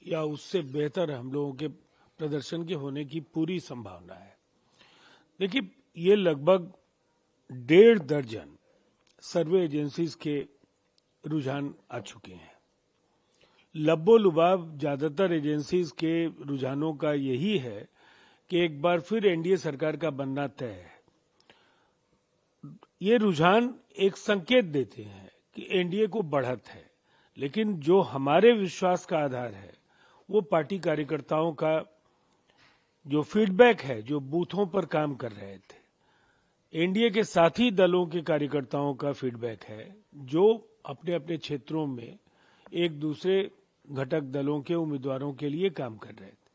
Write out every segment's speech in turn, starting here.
या उससे बेहतर हम लोगों के प्रदर्शन के होने की पूरी संभावना है। देखिए, ये लगभग 1.5 दर्जन सर्वे एजेंसीज के रुझान आ चुके हैं। लब्बो-लुबाब ज्यादातर एजेंसीज के रुझानों का यही है कि एक बार फिर एनडीए सरकार का बनना तय है। ये रुझान एक संकेत देते हैं कि एनडीए को बढ़त है, लेकिन जो हमारे विश्वास का आधार है वो पार्टी कार्यकर्ताओं का जो फीडबैक है, जो बूथों पर काम कर रहे थे, एनडीए के साथी दलों के कार्यकर्ताओं का फीडबैक है, जो अपने अपने क्षेत्रों में एक दूसरे घटक दलों के उम्मीदवारों के लिए काम कर रहे थे।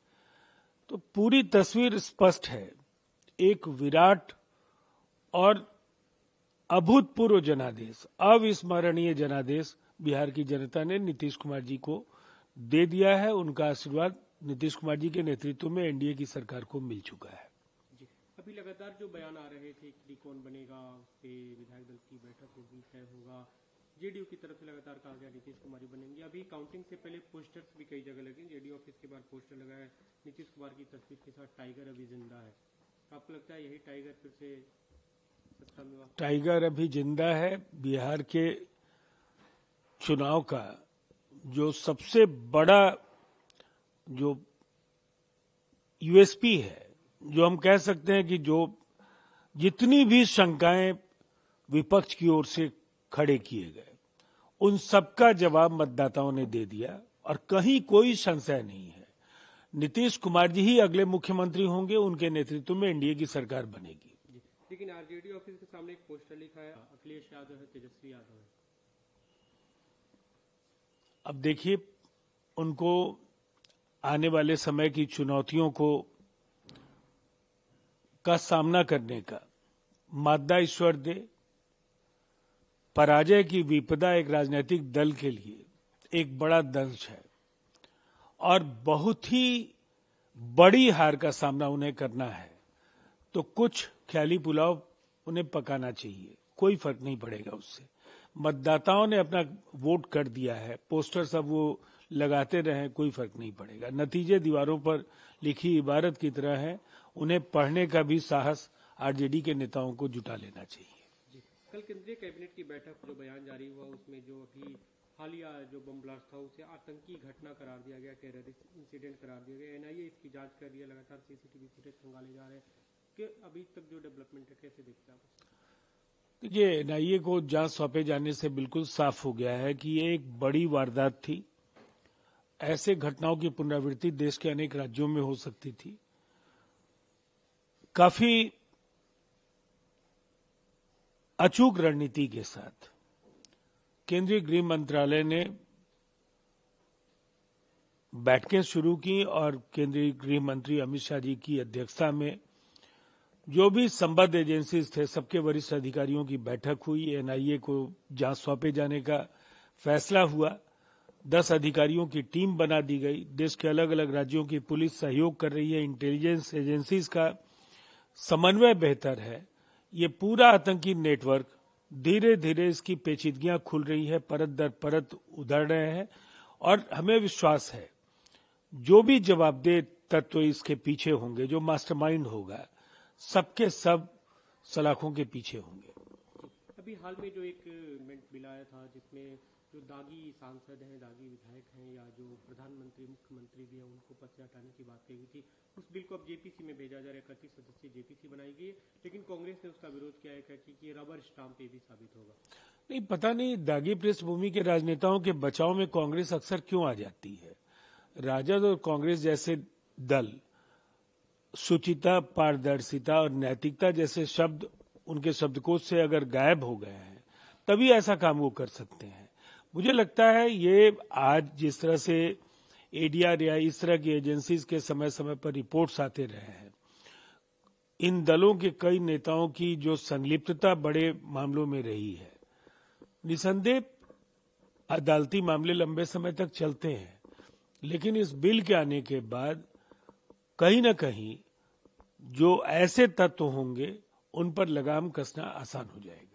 तो पूरी तस्वीर स्पष्ट है। एक विराट और अभूतपूर्व जनादेश, अविस्मरणीय जनादेश बिहार की जनता ने नीतीश कुमार जी को दे दिया है। उनका आशीर्वाद नीतीश कुमार जी के नेतृत्व में एनडीए की सरकार को मिल चुका है। अभी लगातार जो बयान आ रहे थे कि कौन बनेगा, विधायक दल की बैठक होगी, तय होगा, जेडीयू की तरफ से लगातार कहा गया नीतीश कुमार ही बनेंगे। अभी काउंटिंग से पहले पोस्टर्स भी कई जगह लगे, जेडीयू ऑफिस के बाहर पोस्टर लगा है नीतीश कुमार की तस्वीर के साथ, टाइगर अभी जिंदा है। आपको लगता है यही टाइगर फिर से सत्ता में? टाइगर अभी जिंदा है। बिहार के चुनाव का जो सबसे बड़ा जो यूएसपी है, जो हम कह सकते हैं कि जो जितनी भी शंकाएं विपक्ष की ओर से खड़े किए गए, उन सबका जवाब मतदाताओं ने दे दिया और कहीं कोई संशय नहीं है। नीतीश कुमार जी ही अगले मुख्यमंत्री होंगे, उनके नेतृत्व में एनडीए की सरकार बनेगी। लेकिन आरजेडी ऑफिस के सामने एक पोस्टर लिखा है अखिलेश यादव है, तेजस्वी यादव है। अब देखिए, उनको आने वाले समय की चुनौतियों का सामना करने का मादा ईश्वर दे। पराजय की विपदा एक राजनीतिक दल के लिए एक बड़ा दंश है और बहुत ही बड़ी हार का सामना उन्हें करना है, तो कुछ ख्याली पुलाव उन्हें पकाना चाहिए। कोई फर्क नहीं पड़ेगा उससे। मतदाताओं ने अपना वोट कर दिया है, पोस्टर सब वो लगाते रहे, कोई फर्क नहीं पड़ेगा। नतीजे दीवारों पर लिखी इबारत की तरह है, उन्हें पढ़ने का भी साहस आरजेडी के नेताओं को जुटा लेना चाहिए। कल केंद्रीय कैबिनेट की बैठक जो बयान जारी हुआ, उसमें जो अभी हालिया जो बम ब्लास्ट था उसे आतंकी घटना करार दिया गया, टेररिस्ट इंसिडेंट करार दिया गया। एनआईए इसकी जांच कर रही है, लगातार सीसीटीवी फुटेज खंगाले जा रहे हैं कि अभी तक जो डेवलपमेंट है, कैसे देखते हैं आप? देखिए, एनआईए को जांच सौंपे जाने से बिल्कुल साफ हो गया है कि ये एक बड़ी वारदात थी। ऐसे घटनाओं की पुनरावृत्ति देश के अनेक राज्यों में हो सकती थी। काफी अचूक रणनीति के साथ केंद्रीय गृह मंत्रालय ने बैठकें शुरू की और केंद्रीय गृह मंत्री अमित शाह जी की अध्यक्षता में जो भी संबद्ध एजेंसीज थे, सबके वरिष्ठ अधिकारियों की बैठक हुई। एनआईए को जांच सौंपे जाने का फैसला हुआ। 10 अधिकारियों की टीम बना दी गई। देश के अलग अलग राज्यों की पुलिस सहयोग कर रही है। इंटेलिजेंस एजेंसीज का समन्वय बेहतर है। ये पूरा आतंकी नेटवर्क धीरे धीरे इसकी पेचीदगियां खुल रही है, परत दर परत उधड़ रहे हैं और हमें विश्वास है जो भी जवाबदेह तत्व इसके पीछे होंगे, जो मास्टरमाइंड होगा, सबके सब सलाखों के पीछे होंगे। अभी हाल में जो एक बिल आया था जिसमें जो दागी सांसद हैं, दागी विधायक हैं या जो प्रधानमंत्री मुख्यमंत्री भी हैं, उनको पद से हटाने की बात कही थी, उस बिल को अब जेपीसी में भेजा जा रहा है। 31 सदस्यीय जेपीसी बनाई गई है, लेकिन कांग्रेस ने उसका विरोध किया है कि ये रबर स्टाम्प पे भी साबित होगा। नहीं, पता नहीं दागी पृष्ठभूमि के राजनेताओं के बचाव में कांग्रेस अक्सर क्यों आ जाती है। राजद और कांग्रेस जैसे दल शुचिता, पारदर्शिता और नैतिकता जैसे शब्द उनके शब्दकोश से अगर गायब हो गए हैं, तभी ऐसा काम वो कर सकते हैं। मुझे लगता है ये आज जिस तरह से एडीआर या इस तरह की एजेंसीज के समय समय पर रिपोर्ट्स आते रहे हैं, इन दलों के कई नेताओं की जो संलिप्तता बड़े मामलों में रही है, निसंदेह अदालती मामले लंबे समय तक चलते हैं, लेकिन इस बिल के आने के बाद कहीं न कहीं जो ऐसे तत्व होंगे उन पर लगाम कसना आसान हो जाएगा।